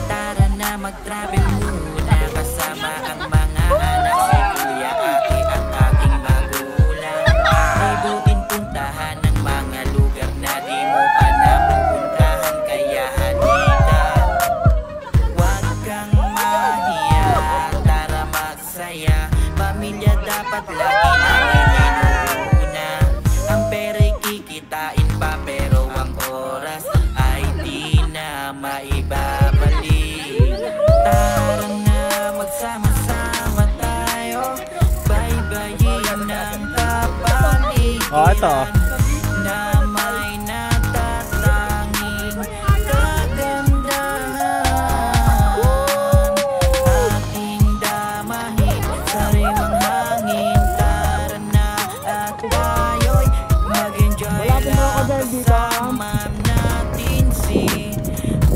Tara na mag-travel muna kasama ang mga anak, si kuya, ate at aking magulang. Ibutin puntahan ng mga lugar na di mo pa napupuntahan, kaya halika. Huwag kang mahiya, tara magsaya. Pamilya dapat lagi natin inuuna. Ang pera'y kikitain pa pero ang oras ay di na maibabalik. Tara na magsama-sama tayo, baybayin ng kapaligiran na may natatanging kagandahan. Ating damahin sariwang hangin. Tara na at tayo'y mag-enjoy lang kasama natin si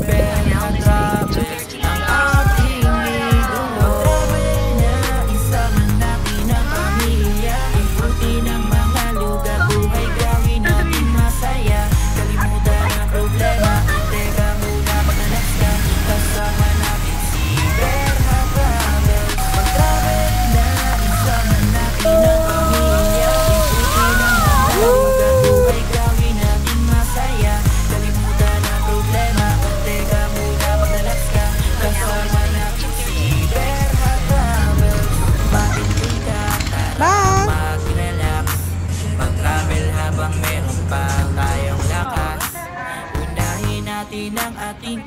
Berna Travels, ang ating idolo. Travel na, isama natin ang pamilya, ikutin ang mga lugar, buhay gawin natin masaya. Kalimutan ang problema, teka muna mag-relax ka, kasama natin si Berna Travels. Mag-travel na, isama natin ang pamilya, ikutin ang mga lugar, buhay gawin natin masaya. Kalimutan ang problema, teka muna mag-relax ka, kasama natin si Berna Travels. Bakit di ka tara mag-relax, mag-travel habang meron pa tayong lakas. Unahin natin ang ating